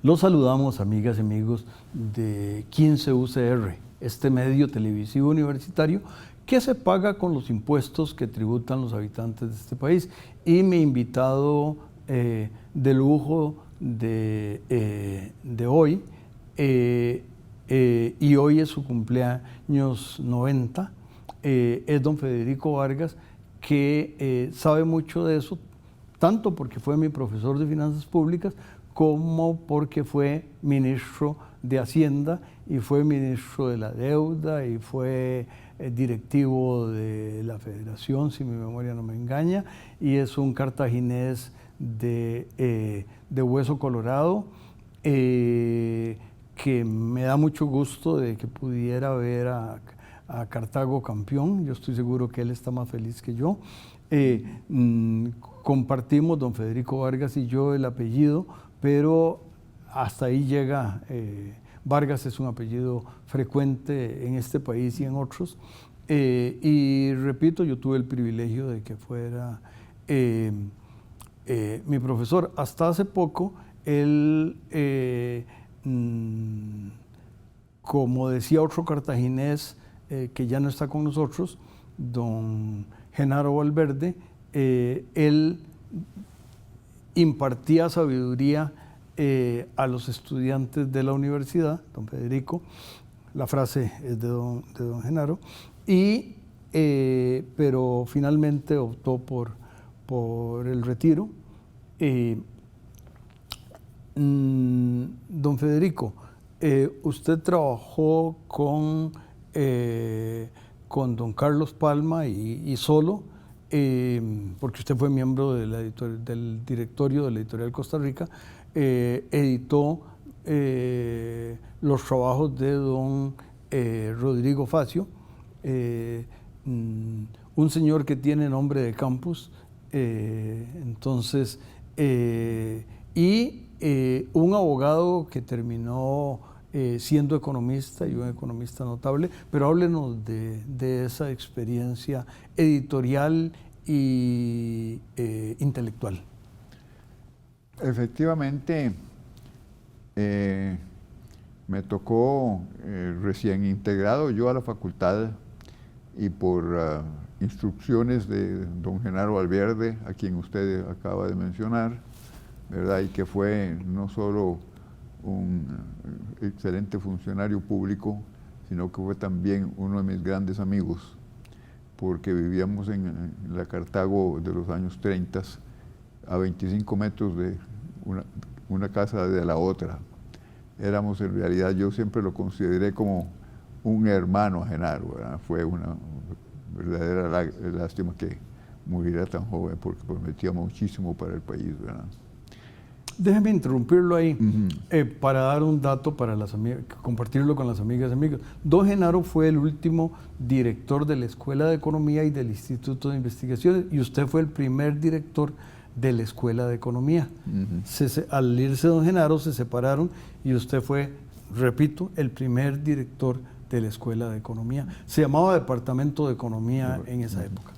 Los saludamos, amigas y amigos de 15 UCR, este medio televisivo universitario que se paga con los impuestos que tributan los habitantes de este país. Y mi invitado de lujo de hoy, y hoy es su cumpleaños 90, es don Federico Vargas, que sabe mucho de eso, tanto porque fue mi profesor de Finanzas Públicas, como porque fue ministro de Hacienda y fue ministro de la Deuda y fue directivo de la Federación, si mi memoria no me engaña, y es un cartaginés de hueso colorado, que me da mucho gusto de que pudiera ver a Cartago campeón. Yo estoy seguro que él está más feliz que yo. Compartimos, don Federico Vargas y yo, el apellido, pero hasta ahí llega. Vargas es un apellido frecuente en este país y en otros. Y repito, yo tuve el privilegio de que fuera mi profesor. Hasta hace poco, él, como decía otro cartaginés que ya no está con nosotros, don Genaro Valverde, él impartía sabiduría a los estudiantes de la universidad, don Federico. La frase es de don Genaro, pero finalmente optó por el retiro. Don Federico, usted trabajó con don Carlos Palma y solo, porque usted fue miembro del directorio de la Editorial Costa Rica, editó los trabajos de don Rodrigo Facio, un señor que tiene nombre de campus, un abogado que terminó siendo economista y un economista notable. Pero háblenos de esa experiencia editorial y intelectual. Efectivamente, me tocó recién integrado yo a la facultad y por instrucciones de don Genaro Valverde, a quien usted acaba de mencionar, ¿verdad? Y que fue no solo un excelente funcionario público, sino que fue también uno de mis grandes amigos, porque vivíamos en la Cartago de los años 30, a 25 metros de una casa de la otra. Éramos, en realidad, yo siempre lo consideré como un hermano a Genaro, ¿verdad? Fue una verdadera lástima que muriera tan joven, porque prometía muchísimo para el país, ¿verdad? Déjeme interrumpirlo ahí, para dar un dato para las amigas, compartirlo con las amigas y amigos. Don Genaro fue el último director de la Escuela de Economía y del Instituto de Investigaciones, y usted fue el primer director de la Escuela de Economía. Al irse don Genaro, se separaron y usted fue, repito, el primer director de la Escuela de Economía. Se llamaba Departamento de Economía en esa época.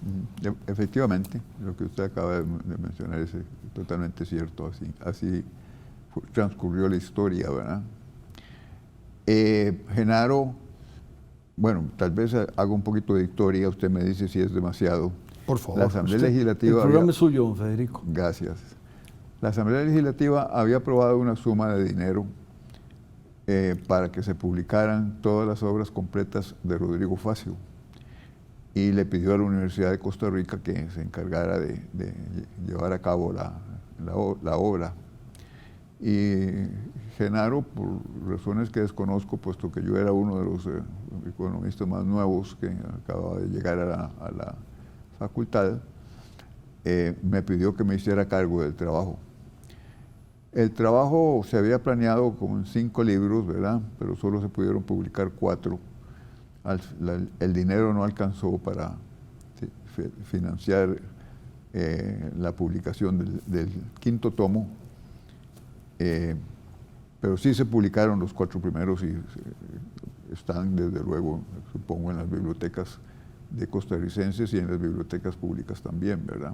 Efectivamente, lo que usted acaba de mencionar es totalmente cierto. Así transcurrió la historia, ¿verdad? Genaro, bueno, tal vez haga un poquito de historia, usted me dice si es demasiado. Por favor. La Asamblea Legislativa... El programa es suyo, don Federico. Gracias. La Asamblea Legislativa había aprobado una suma de dinero para que se publicaran todas las obras completas de Rodrigo Facio, y le pidió a la Universidad de Costa Rica que se encargara de llevar a cabo la obra. Y Genaro, por razones que desconozco, puesto que yo era uno de los economistas más nuevos que acababa de llegar a la facultad, me pidió que me hiciera cargo del trabajo. El trabajo se había planeado con 5 libros, ¿verdad? Pero solo se pudieron publicar 4. el dinero no alcanzó para financiar la publicación del quinto tomo, pero sí se publicaron los 4 primeros y están desde luego, supongo, en las bibliotecas de costarricenses y en las bibliotecas públicas también, ¿verdad?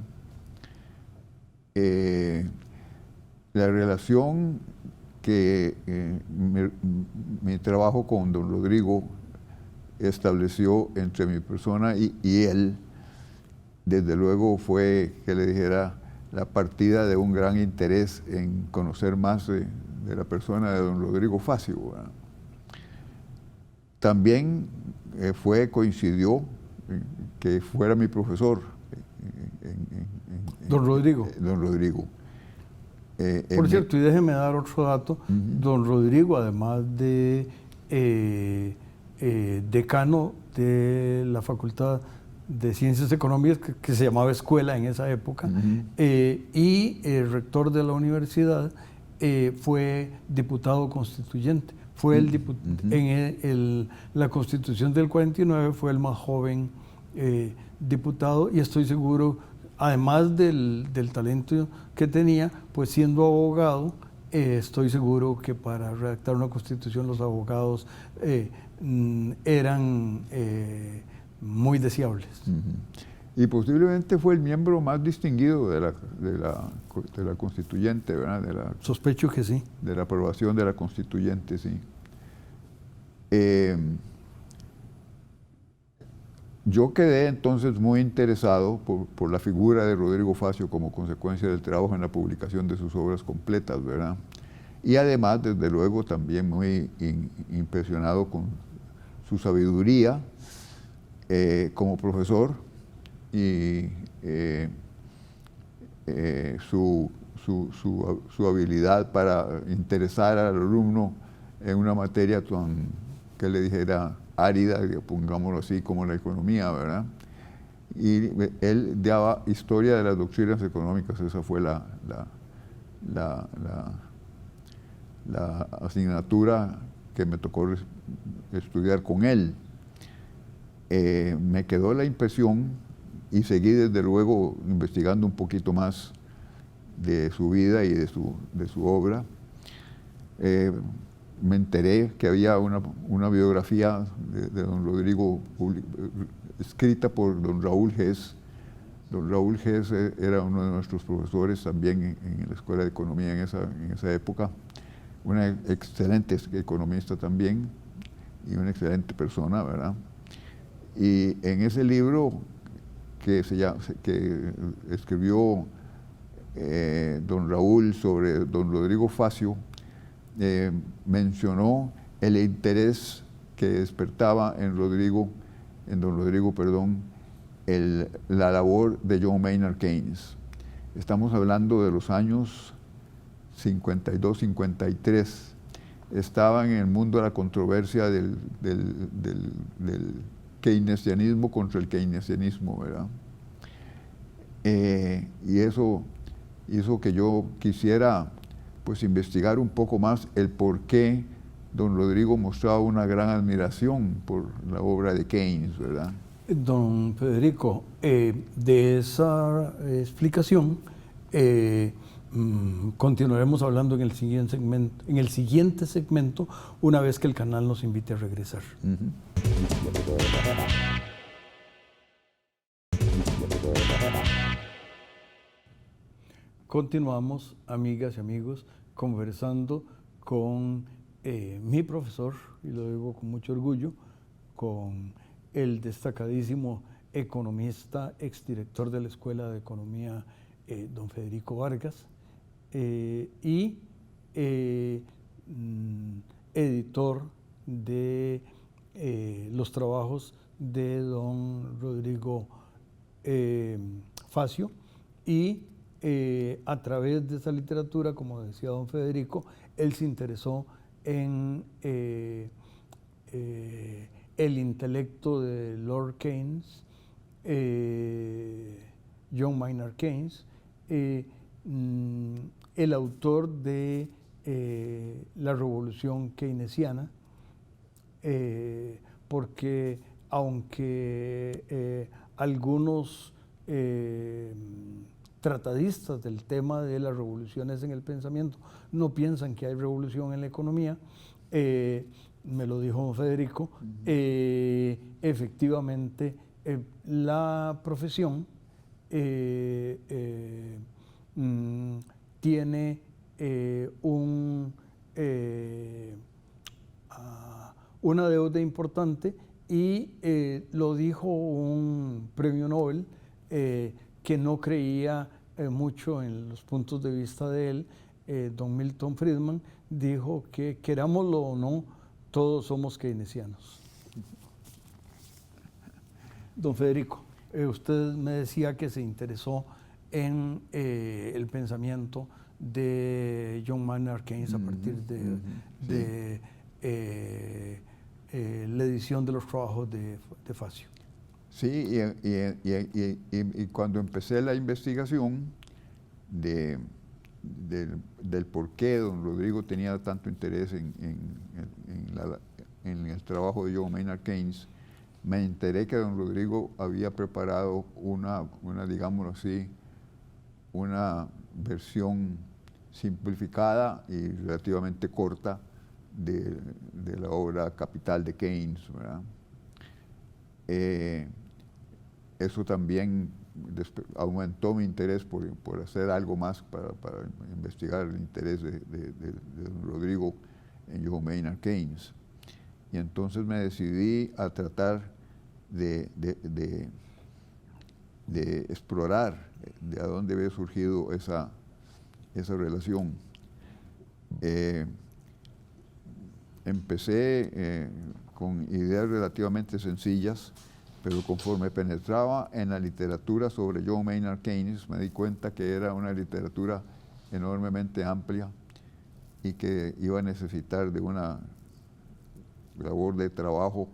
La relación que mi trabajo con don Rodrigo estableció entre mi persona y él, desde luego fue, que le dijera, la partida de un gran interés en conocer más de la persona de don Rodrigo Facio, ¿verdad? También coincidió que fuera mi profesor. Don Rodrigo. Don Rodrigo. Por cierto, y déjeme dar otro dato, don Rodrigo, además de decano de la Facultad de Ciencias Económicas, que se llamaba escuela en esa época, y rector de la universidad, fue diputado constituyente. Fue en la Constitución del 49 fue el más joven diputado, y estoy seguro, además del talento que tenía, pues siendo abogado, estoy seguro que para redactar una constitución los abogados eran muy deseables. Y posiblemente fue el miembro más distinguido de la constituyente, ¿verdad? Sospecho que sí. De la aprobación de la constituyente, sí. Yo quedé entonces muy interesado por la figura de Rodrigo Facio como consecuencia del trabajo en la publicación de sus obras completas, ¿verdad? Y además, desde luego, también muy impresionado con su sabiduría como profesor y su habilidad para interesar al alumno en una materia que le dijera árida, pongámoslo así, como la economía, ¿verdad? Y él daba historia de las doctrinas económicas. Esa fue la asignatura que me tocó estudiar con él. Me quedó la impresión, y seguí desde luego investigando un poquito más de su vida y de su obra. Me enteré que había una biografía de don Rodrigo escrita por don Raúl Gess. Don Raúl Gess era uno de nuestros profesores también en la Escuela de Economía en esa época, una excelente economista también y una excelente persona, ¿verdad? Y en ese libro que escribió don Raúl sobre don Rodrigo Facio, mencionó el interés que despertaba en don Rodrigo, la labor de John Maynard Keynes. Estamos hablando de los años 52, 53. Estaba en el mundo la controversia del keynesianismo contra el keynesianismo, ¿verdad? Y eso hizo que yo quisiera pues investigar un poco más el por qué don Rodrigo mostraba una gran admiración por la obra de Keynes, ¿verdad? Don Federico, de esa explicación continuaremos hablando en el siguiente segmento, una vez que el canal nos invite a regresar. Continuamos, amigas y amigos, conversando con mi profesor, y lo digo con mucho orgullo, con el destacadísimo economista, exdirector de la Escuela de Economía, don Federico Vargas, y editor de los trabajos de don Rodrigo Facio, y a través de esa literatura, como decía don Federico, él se interesó en el intelecto de Lord Keynes, John Maynard Keynes, el autor de la Revolución Keynesiana, porque aunque algunos tratadistas del tema de las revoluciones en el pensamiento no piensan que hay revolución en la economía, me lo dijo don Federico, efectivamente la profesión tiene una deuda importante y lo dijo un premio Nobel que no creía mucho en los puntos de vista de él, don Milton Friedman, dijo que querámoslo o no, todos somos keynesianos. Don Federico, usted me decía que se interesó en el pensamiento de John Maynard Keynes a partir de la edición de los trabajos de Facio. Sí, y cuando empecé la investigación del por qué don Rodrigo tenía tanto interés en el trabajo de John Maynard Keynes, me enteré que don Rodrigo había preparado una digámoslo así, una versión simplificada y relativamente corta de la obra Capital de Keynes, ¿verdad? Eso también aumentó mi interés por hacer algo más para investigar el interés de don Rodrigo en John Maynard Keynes. Y entonces me decidí a tratar de explorar de a dónde había surgido esa relación. Empecé con ideas relativamente sencillas, pero conforme penetraba en la literatura sobre John Maynard Keynes, me di cuenta que era una literatura enormemente amplia y que iba a necesitar de una labor de trabajo,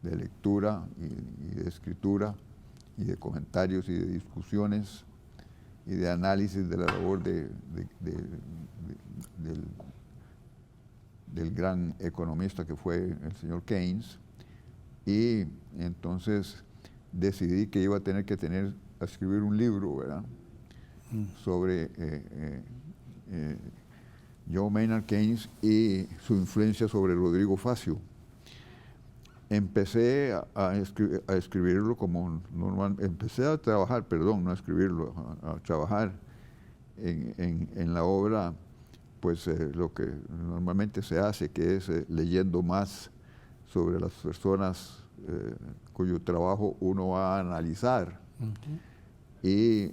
de lectura y de escritura, y de comentarios y de discusiones y de análisis de la labor del gran economista que fue el señor Keynes. Y entonces decidí que iba a tener que escribir un libro, ¿verdad? Sobre John Maynard Keynes y su influencia sobre Rodrigo Facio. Empecé a escribirlo como normal, empecé a trabajar, perdón, no a escribirlo, a trabajar en la obra, pues lo que normalmente se hace, que es leyendo más sobre las personas cuyo trabajo uno va a analizar. Y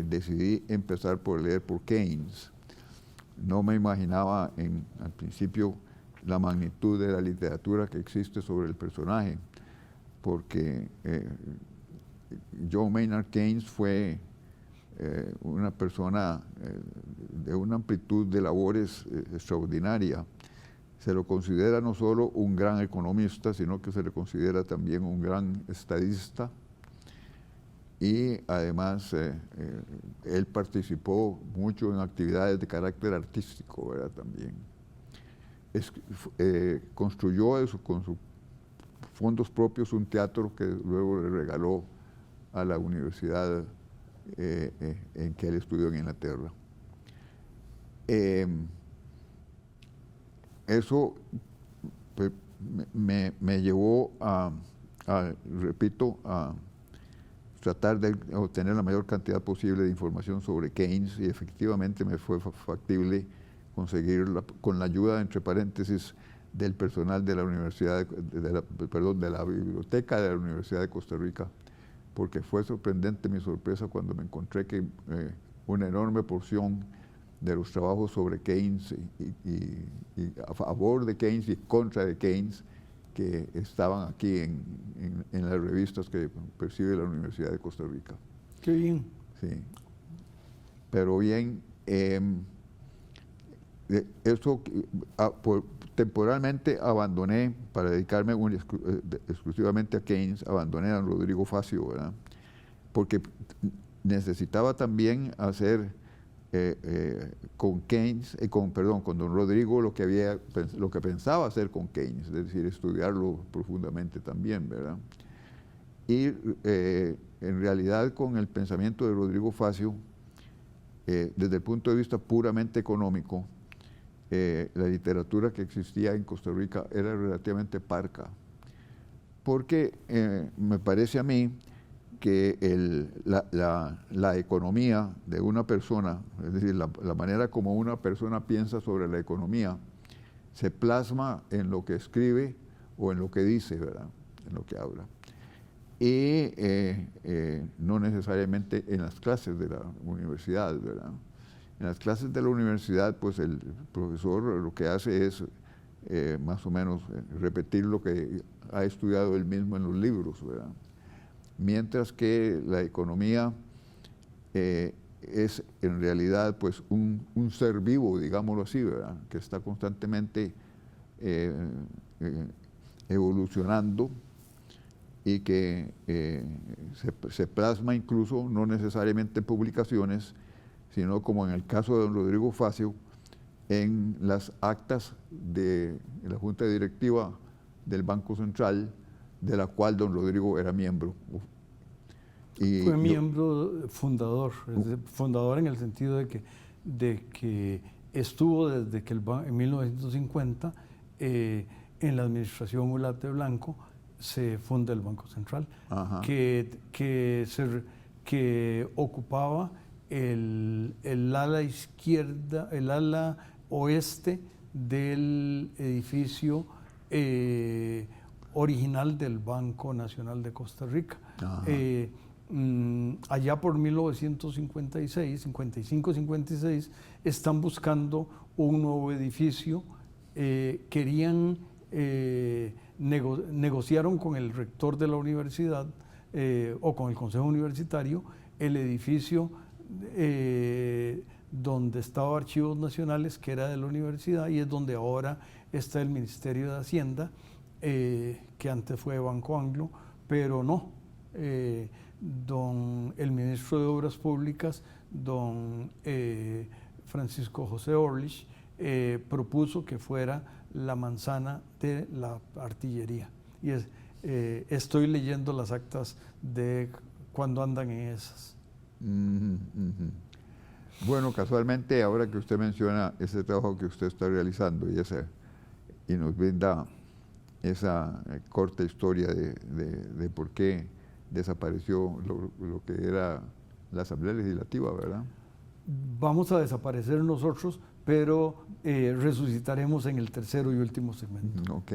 decidí empezar por leer por Keynes. No me imaginaba al principio la magnitud de la literatura que existe sobre el personaje, porque John Maynard Keynes fue una persona de una amplitud de labores extraordinaria. Se lo considera no solo un gran economista, sino que se le considera también un gran estadista, y además él participó mucho en actividades de carácter artístico, ¿verdad? También. Construyó con sus fondos propios un teatro que luego le regaló a la universidad en que él estudió en Inglaterra. Eso pues, me llevó repito, a tratar de obtener la mayor cantidad posible de información sobre Keynes, y efectivamente me fue factible conseguirla con la ayuda, entre paréntesis, del personal de la universidad, de la biblioteca de la Universidad de Costa Rica, porque fue sorprendente mi sorpresa cuando me encontré que una enorme porción de los trabajos sobre Keynes y a favor de Keynes y contra de Keynes que estaban aquí en las revistas que percibe la Universidad de Costa Rica. Qué bien. Sí. Pero bien, eso temporalmente abandoné, para dedicarme exclusivamente a Keynes, abandoné a Rodrigo Facio, ¿verdad? Porque necesitaba también hacer con Keynes, con don Rodrigo lo que pensaba hacer con Keynes, es decir, estudiarlo profundamente también, ¿verdad? Y en realidad con el pensamiento de Rodrigo Facio, desde el punto de vista puramente económico, la literatura que existía en Costa Rica era relativamente parca, porque me parece a mí que la economía de una persona, es decir, la manera como una persona piensa sobre la economía, se plasma en lo que escribe o en lo que dice, ¿verdad? En lo que habla. Y no necesariamente en las clases de la universidad, ¿verdad? En las clases de la universidad, pues el profesor lo que hace es más o menos repetir lo que ha estudiado él mismo en los libros, ¿verdad? Mientras que la economía es en realidad pues un ser vivo, digámoslo así, ¿verdad? Que está constantemente evolucionando y que se plasma incluso, no necesariamente en publicaciones, sino como en el caso de don Rodrigo Facio, en las actas de la Junta Directiva del Banco Central, de la cual don Rodrigo era miembro. Y fue miembro fundador, fundador en el sentido de que estuvo desde que en 1950 en la administración Ulate Blanco se funda el Banco Central, que ocupaba el ala izquierda, el ala oeste del edificio original del Banco Nacional de Costa Rica. Allá por 1956, 55-56, están buscando un nuevo edificio, negociaron con el rector de la universidad o con el consejo universitario el edificio donde estaba Archivos Nacionales, que era de la universidad, y es donde ahora está el Ministerio de Hacienda, que antes fue Banco Anglo, pero no. El ministro de Obras Públicas, don Francisco José Orlich, propuso que fuera la manzana de la artillería. Y estoy leyendo las actas de cuando andan en esas. Bueno, casualmente, ahora que usted menciona ese trabajo que usted está realizando y nos brinda esa corta historia de por qué desapareció lo que era la Asamblea Legislativa, ¿verdad? Vamos a desaparecer nosotros, pero resucitaremos en el tercero y último segmento. Ok.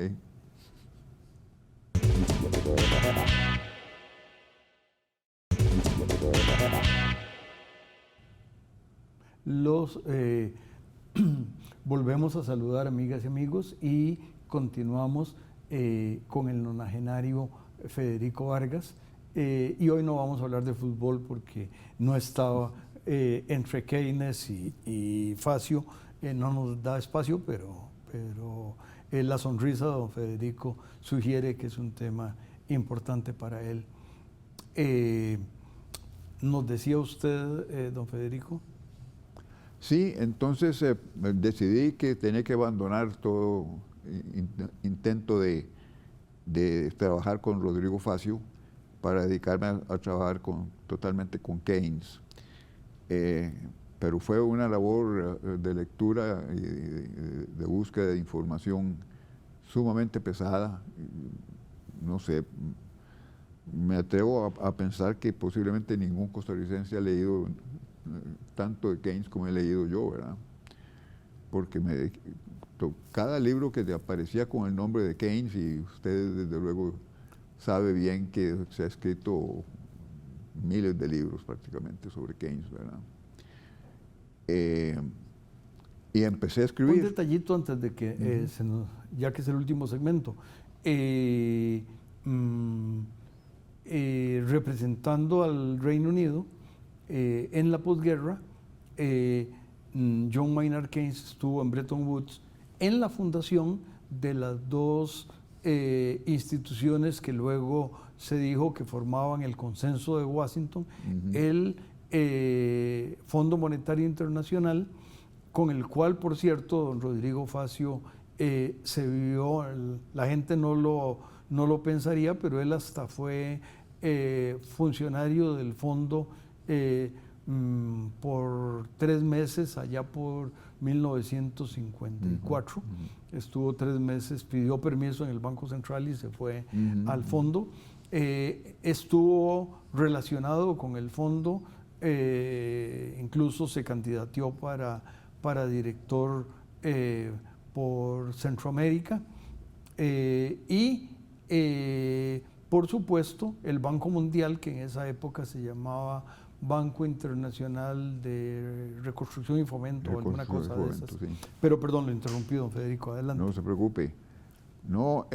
Volvemos a saludar, amigas y amigos, y continuamos con el nonagenario Federico Vargas. Y hoy no vamos a hablar de fútbol porque no estaba entre Keynes y Facio, no nos da espacio, pero la sonrisa de don Federico sugiere que es un tema importante para él. ¿Nos decía usted, don Federico? Sí, entonces decidí que tenía que abandonar todo intento de trabajar con Rodrigo Facio para dedicarme a trabajar totalmente con Keynes. Pero fue una labor de lectura y de búsqueda de información sumamente pesada. No sé, me atrevo a pensar que posiblemente ningún costarricense ha leído tanto de Keynes como he leído yo, ¿verdad? Porque cada libro que te aparecía con el nombre de Keynes, y usted desde luego sabe bien que se ha escrito miles de libros prácticamente sobre Keynes, ¿verdad? Y empecé a escribir. Un detallito antes de que, ya que es el último segmento. Representando al Reino Unido, en la posguerra, John Maynard Keynes estuvo en Bretton Woods en la fundación de las dos instituciones que luego se dijo que formaban el Consenso de Washington. Él Fondo Monetario Internacional, con el cual, por cierto, don Rodrigo Facio se vio, la gente no lo pensaría, pero él hasta fue funcionario del fondo por 3 meses, allá por 1954. Estuvo 3 meses, pidió permiso en el Banco Central y se fue al fondo. Estuvo relacionado con el fondo, incluso se candidateó para director por Centroamérica, y por supuesto el Banco Mundial, que en esa época se llamaba Banco Internacional de Reconstrucción y Fomento, o alguna cosa de esas. Sí. Pero perdón, lo interrumpí, don Federico, adelante. No se preocupe. No,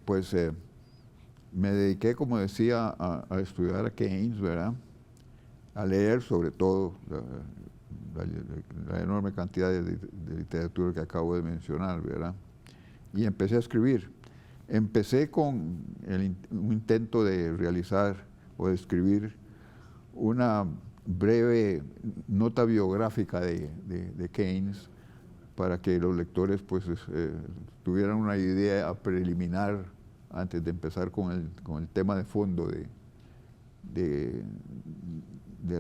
pues me dediqué, como decía, a estudiar a Keynes, ¿verdad? A leer sobre todo la enorme cantidad de literatura que acabo de mencionar, ¿verdad? Y empecé a escribir. Empecé con un intento de realizar o de escribir una breve nota biográfica de Keynes para que los lectores pues tuvieran una idea preliminar antes de empezar con el tema de fondo de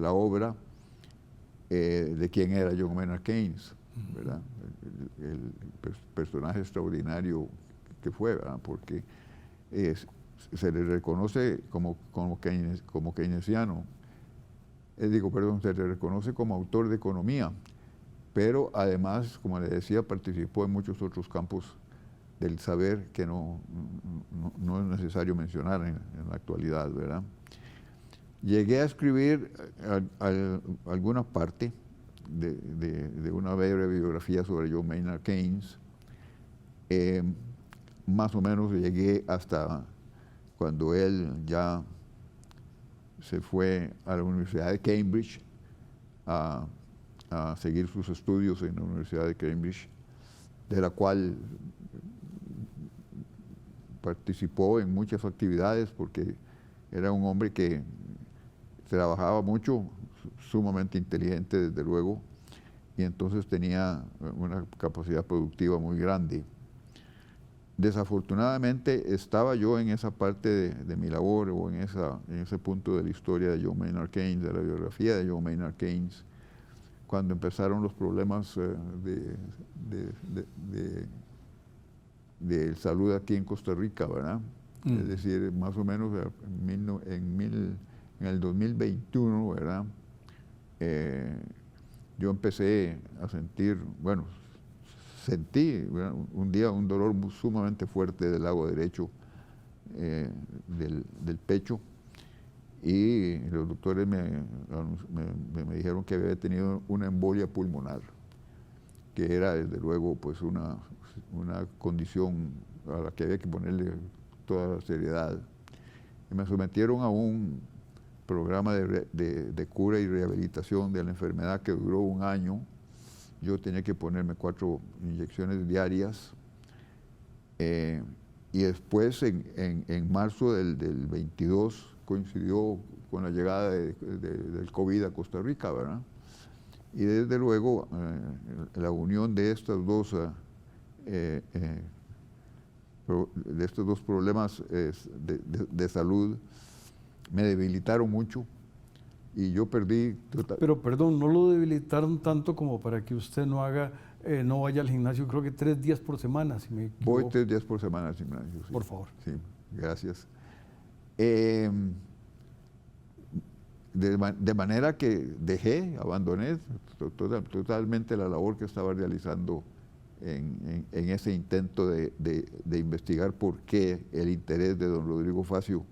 la obra, de quién era John Maynard Keynes, ¿verdad? El personaje extraordinario que fue, ¿verdad? Porque se le reconoce como keynesiano, se le reconoce como autor de economía, pero además, como le decía, participó en muchos otros campos del saber que no es necesario mencionar en la actualidad, ¿verdad? Llegué a escribir alguna parte de una breve biografía sobre John Maynard Keynes. Más o menos llegué hasta cuando él ya se fue a la Universidad de Cambridge a seguir sus estudios en la Universidad de Cambridge, de la cual participó en muchas actividades porque era un hombre que trabajaba mucho, sumamente inteligente desde luego, y entonces tenía una capacidad productiva muy grande. Desafortunadamente estaba yo en esa parte de mi labor o en ese punto de la historia de John Maynard Keynes, de la biografía de John Maynard Keynes, cuando empezaron los problemas de salud aquí en Costa Rica, ¿verdad? Es decir, más o menos en el 2021, ¿verdad? Yo empecé a sentir, sentí un día un dolor sumamente fuerte del lado derecho del pecho, y los doctores me dijeron que había tenido una embolia pulmonar, que era desde luego pues una condición a la que había que ponerle toda la seriedad. Y me sometieron a un programa de cura y rehabilitación de la enfermedad que duró 1 año. Yo tenía que ponerme 4 inyecciones diarias, y después en marzo del 22 coincidió con la llegada del COVID a Costa Rica, ¿verdad? Y desde luego la unión de estos dos problemas de salud me debilitaron mucho, y yo perdí Pero perdón, no lo debilitaron tanto como para que usted no vaya al gimnasio, creo que 3 días por semana, si me equivoco. Voy 3 días por semana al gimnasio, sí. Por favor. Sí, gracias. De manera que abandoné totalmente la labor que estaba realizando en ese intento de investigar por qué el interés de don Rodrigo Facio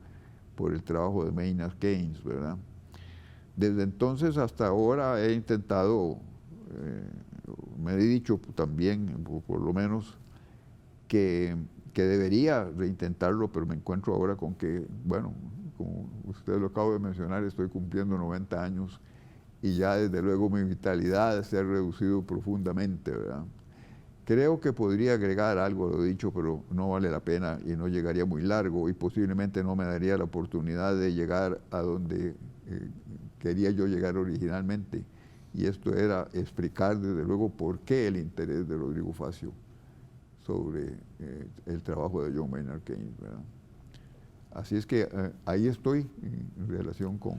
por el trabajo de Maynard Keynes, ¿verdad? Desde entonces hasta ahora he intentado, me he dicho también, por lo menos, que debería reintentarlo, pero me encuentro ahora con que, como usted lo acabo de mencionar, estoy cumpliendo 90 años y ya desde luego mi vitalidad se ha reducido profundamente, ¿verdad? Creo que podría agregar algo a lo dicho, pero no vale la pena y no llegaría muy largo, y posiblemente no me daría la oportunidad de llegar a donde quería yo llegar originalmente. Y esto era explicar desde luego por qué el interés de Rodrigo Facio sobre el trabajo de John Maynard Keynes, ¿verdad? Así es que ahí estoy en relación con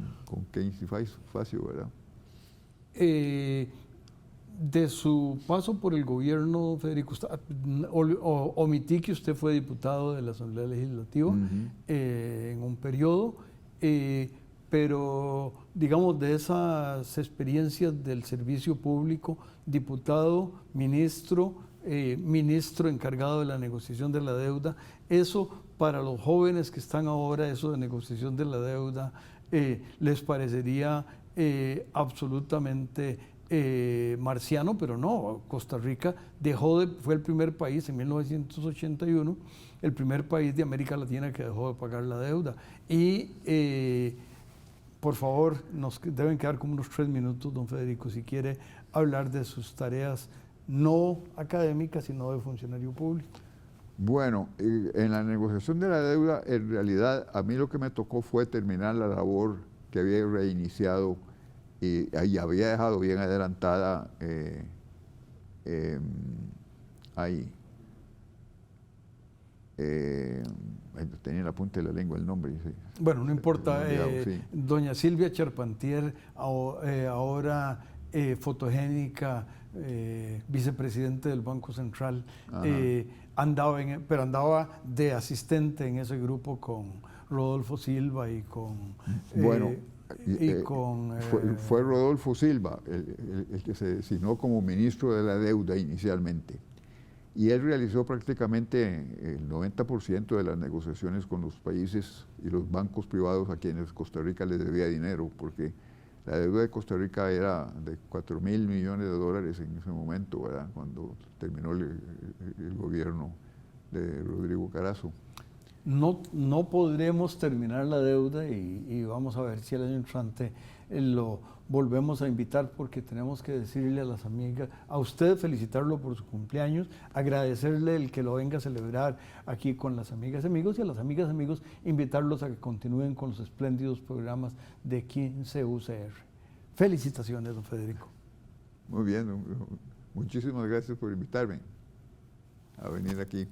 Keynes y Facio, ¿verdad? De su paso por el gobierno, Federico, omití que usted fue diputado de la Asamblea Legislativa en un periodo, pero digamos de esas experiencias del servicio público, diputado, ministro, ministro encargado de la negociación de la deuda, eso para los jóvenes que están ahora, eso de negociación de la deuda, les parecería absolutamente marciano, pero no. Costa Rica fue el primer país en 1981, el primer país de América Latina que dejó de pagar la deuda. Y por favor, nos deben quedar como unos 3 minutos, don Federico, si quiere hablar de sus tareas no académicas, sino de funcionario público. Bueno, en la negociación de la deuda, en realidad, a mí lo que me tocó fue terminar la labor que había reiniciado y había dejado bien adelantada ahí. Tenía en la punta de la lengua el nombre. Sí. Bueno, no importa. Sí. Doña Silvia Charpentier, ahora fotogénica, vicepresidente del Banco Central, andaba de asistente en ese grupo con Rodolfo Silva y con... Bueno, fue con Rodolfo Silva el que se designó como ministro de la deuda inicialmente. Y él realizó prácticamente el 90% de las negociaciones con los países y los bancos privados a quienes Costa Rica les debía dinero, porque la deuda de Costa Rica era de $4.000 millones en ese momento, ¿verdad? Cuando terminó el gobierno de Rodrigo Carazo. No podremos terminar la deuda y vamos a ver si el año entrante lo volvemos a invitar, porque tenemos que decirle a las amigas, a usted felicitarlo por su cumpleaños, agradecerle el que lo venga a celebrar aquí con las amigas y amigos, y a las amigas y amigos invitarlos a que continúen con los espléndidos programas de 15 UCR. Felicitaciones, don Federico. Muy bien, muchísimas gracias por invitarme a venir aquí.